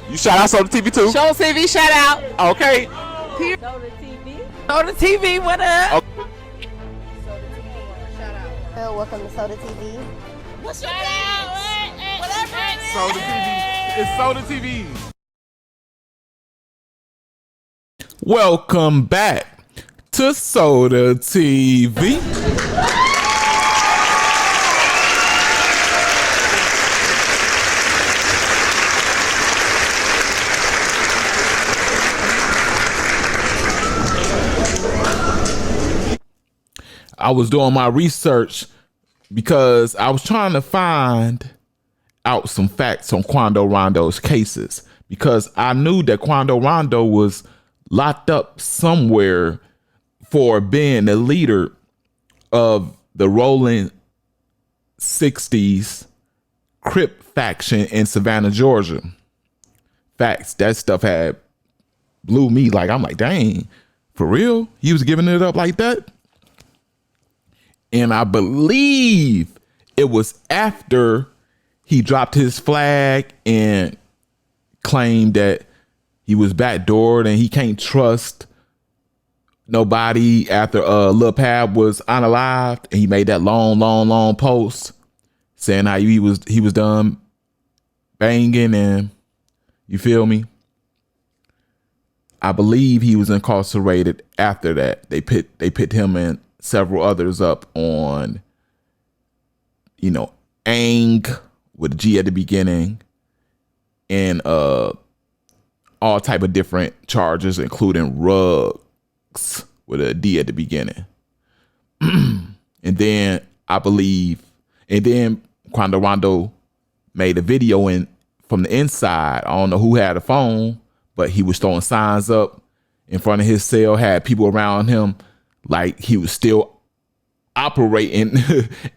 You shout out Soda TV too? Show TV shout out. Okay. Soda TV. Soda TV, what up? Okay. Soda TV. Shout out. Welcome to Soda TV. What's your name? Whatever it is. Soda TV. It's Soda TV. Welcome back to Soda TV. I was doing my research because I was trying to find out some facts on Quando Rondo's cases, because I knew that Quando Rondo was locked up somewhere for being the leader of the Rolling 60s Crip faction in Savannah, Georgia. Facts, that stuff had blew me. Like, I'm like, dang, for real? He was giving it up like that? And I believe it was after he dropped his flag and claimed that he was backdoored and he can't trust nobody after Lil Pab was unalived, and he made that long post saying how he was done banging, and you feel me? I believe he was incarcerated after that. They put him and several others up on, Ang with a G at the beginning, and all type of different charges, including rugs with a D at the beginning. And then Quando Rondo made a video from the inside. I don't know who had a phone, but he was throwing signs up in front of his cell, had people around him like he was still operating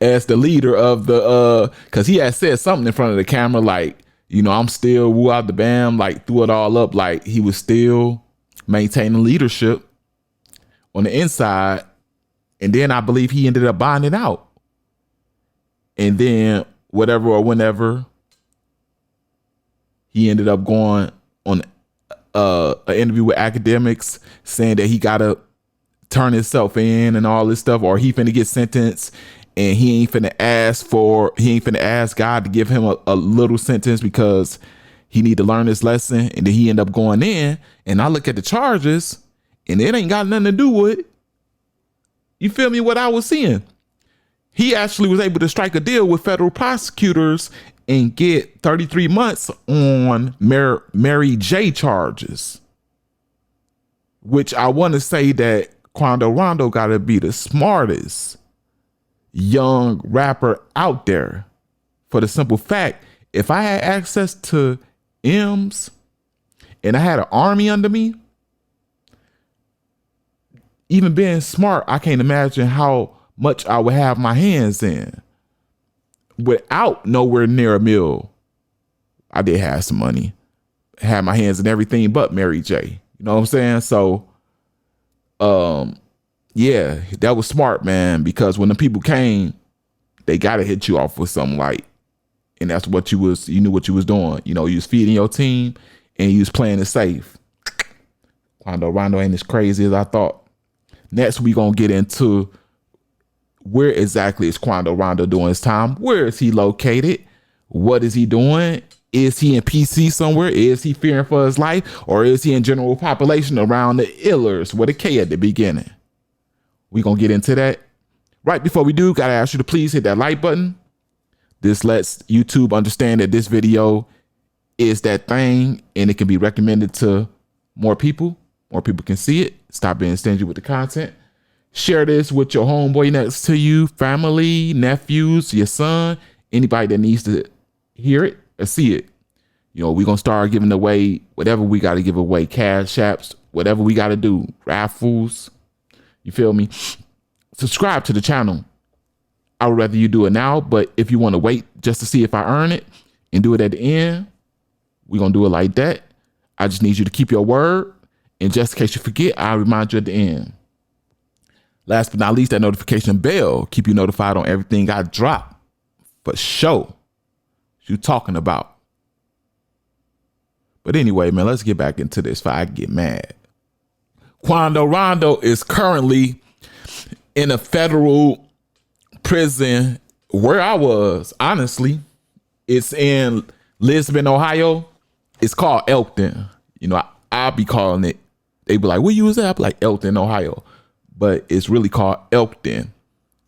as the leader of the because he had said something in front of the camera like, I'm still woo out the bam, like threw it all up, like he was still maintaining leadership on the inside. And then I believe he ended up buying it out. And then whenever he ended up going on an interview with academics saying that he gotta turn himself in and all this stuff, or he finna get sentenced and he ain't finna ask God to give him a little sentence because he need to learn this lesson. And then he end up going in, and I look at the charges and it ain't got nothing to do with, you feel me, what I was seeing. He actually was able to strike a deal with federal prosecutors and get 33 months on Mary J charges, which I want to say that Quando Rondo gotta be the smartest young rapper out there, for the simple fact, if I had access to M's and I had an army under me, even being smart, I can't imagine how much I would have my hands in without nowhere near a mill. I did have some money, had my hands in everything but Mary J. You know what I'm saying? So yeah, that was smart, man, because when the people came, they gotta hit you off with something light. And that's what you knew what you was doing. You was feeding your team and you was playing it safe. Quando Rondo ain't as crazy as I thought. Next, we gonna get into where exactly is Quando Rondo doing his time? Where is he located? What is he doing? Is he in PC somewhere? Is he fearing for his life? Or is he in general population around the Illers with a K at the beginning? We're going to get into that. Right before we do, got to ask you to please hit that like button. This lets YouTube understand that this video is that thing and it can be recommended to more people. More people can see it. Stop being stingy with the content. Share this with your homeboy next to you, family, nephews, your son, anybody that needs to hear it or see it. We're going to start giving away whatever we got to give away, cash apps, whatever we got to do, raffles. You feel me? Subscribe to the channel. I would rather you do it now, but if you want to wait just to see if I earn it and do it at the end, we're going to do it like that. I just need you to keep your word. And just in case you forget, I'll remind you at the end. Last but not least, that notification bell. Keep you notified on everything I drop. For sure. What you talking about? But anyway, man, let's get back into this before I get mad. Quando Rondo is currently in a federal prison where I was, honestly. It's in Lisbon, Ohio. It's called Elkton. You know, I'll be calling it. They be like, where you was at? I be like, Elkton, Ohio. But it's really called Elkton.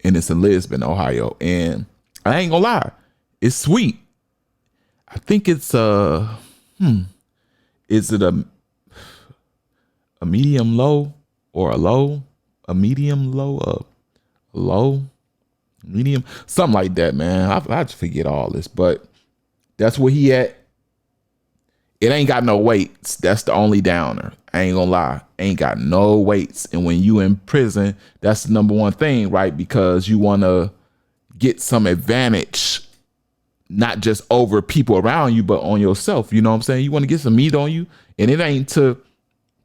And it's in Lisbon, Ohio. And I ain't gonna lie, it's sweet. I think it's is it a medium low or a low? A medium low? A low? Medium? Something like that, man. I just forget all this, but that's where he at. It ain't got no weights. That's the only downer. I ain't gonna lie. Ain't got no weights. And when you in prison, that's the number one thing, right? Because you want to get some advantage, not just over people around you, but on yourself. You know what I'm saying? You want to get some meat on you. And it ain't to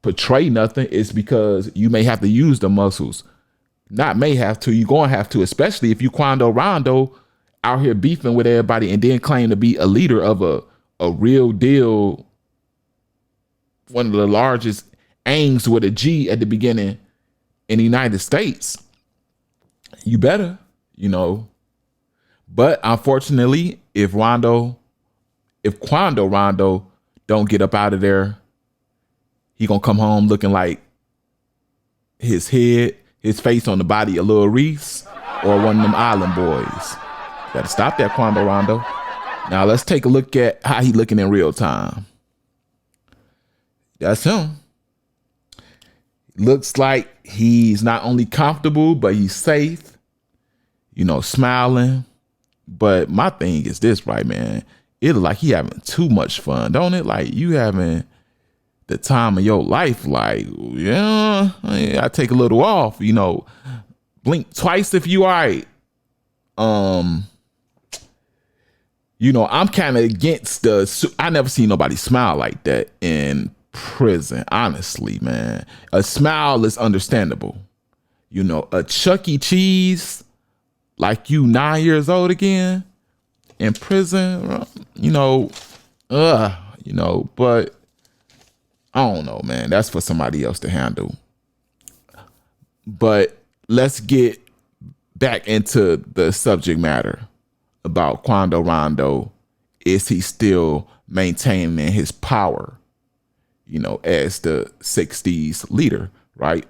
portray nothing. It's because you may have to use the muscles. Not may have to. You're going to have to, especially if you Quando Rondo out here beefing with everybody and then claim to be a leader of a real deal, one of the largest AIMs with a G at the beginning in the United States. You better, you know. But unfortunately, if Quando Rondo don't get up out of there, he gonna come home looking like his face on the body of Lil Reese or one of them island boys. Better stop that, Quando Rondo. Now let's take a look at how he looking in real time. That's him. Looks like he's not only comfortable, but he's safe, you know, smiling. But my thing is this, right, man? It look like he having too much fun, don't it? Like you having the time of your life. Like, yeah, I take a little off, you know, blink twice if you all right. You know, I'm kind of against I never seen nobody smile like that in prison, honestly, man. A smile is understandable. You know, a Chuck E. Cheese, like you 9 years old again in prison, you know, but I don't know, man. That's for somebody else to handle. But let's get back into the subject matter about Quando Rondo. Is he still maintaining his power, you know, as the 60s leader, right?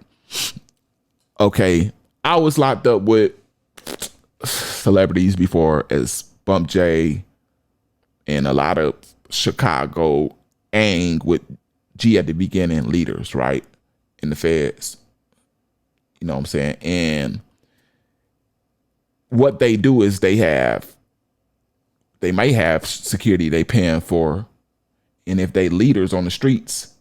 Okay, I was locked up with celebrities before as Bump J and a lot of Chicago AIM with G at the beginning leaders, right? In the feds. You know what I'm saying? And what they do is they may have security they paying for. And if they leaders on the streets,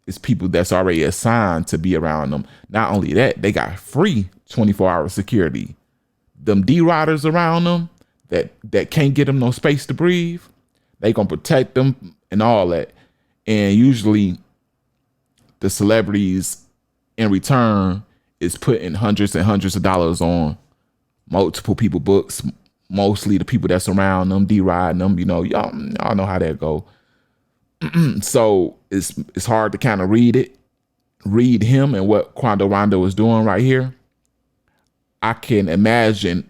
it's people that's already assigned to be around them. Not only that, they got free 24-hour security. Them D-Riders around them that can't get them no space to breathe, they gonna protect them and all that. And usually the celebrities in return is putting hundreds and hundreds of dollars on multiple people books, mostly the people that's around them, D-riding them, you know, y'all know how that go. So it's hard to kind of read him and what Quando Rondo is doing right here. I can imagine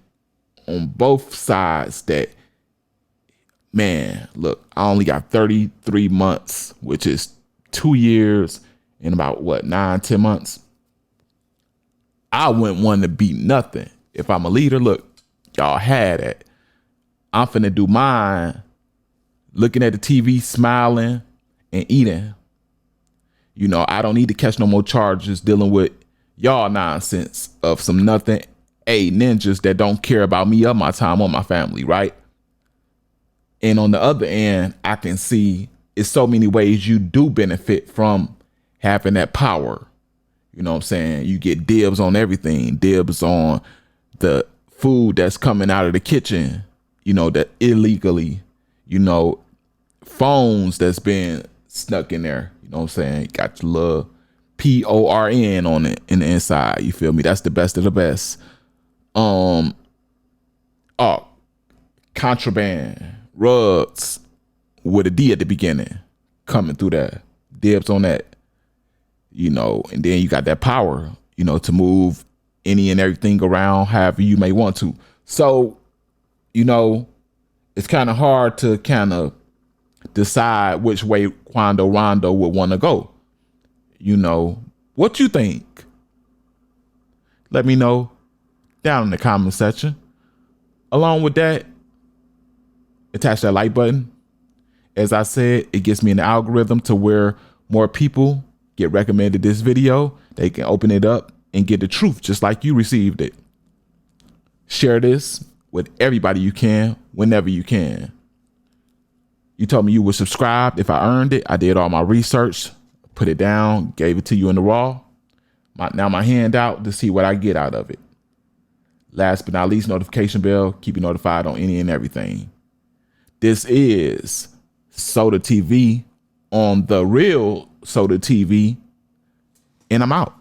on both sides that, man, look, I only got 33 months, which is 2 years and about 9-10 months. I wouldn't want to be nothing. If I'm a leader, look, y'all had it. I'm finna do mine, looking at the TV, smiling and eating. You know, I don't need to catch no more charges dealing with y'all nonsense of some nothing ninjas that don't care about me or my time or my family, right? And on the other end, I can see it's so many ways you do benefit from having that power. You know what I'm saying? You get dibs on everything, dibs on the food that's coming out of the kitchen, you know, that illegally, you know, phones that's been snuck in there. You know what I'm saying? Got your little PORN on it in the inside. You feel me? That's the best of the best. Contraband, rugs with a D at the beginning, coming through there. Dibs on that. You know, and then you got that power, you know, to move any and everything around however you may want to. So, you know, it's kind of hard to kind of decide which way Quando Rondo would want to go. You know, what you think? Let me know down in the comment section. Along with that, attach that like button. As I said, it gets me in the algorithm to where more people get recommended this video. They can open it up and get the truth just like you received it. Share this with everybody you can, whenever you can. You told me you would subscribe if I earned it. I did all my research, put it down, gave it to you in the raw. Now my hand out to see what I get out of it. Last but not least, notification bell, keep you notified on any and everything. This is Soda TV on the real Soda TV, and I'm out.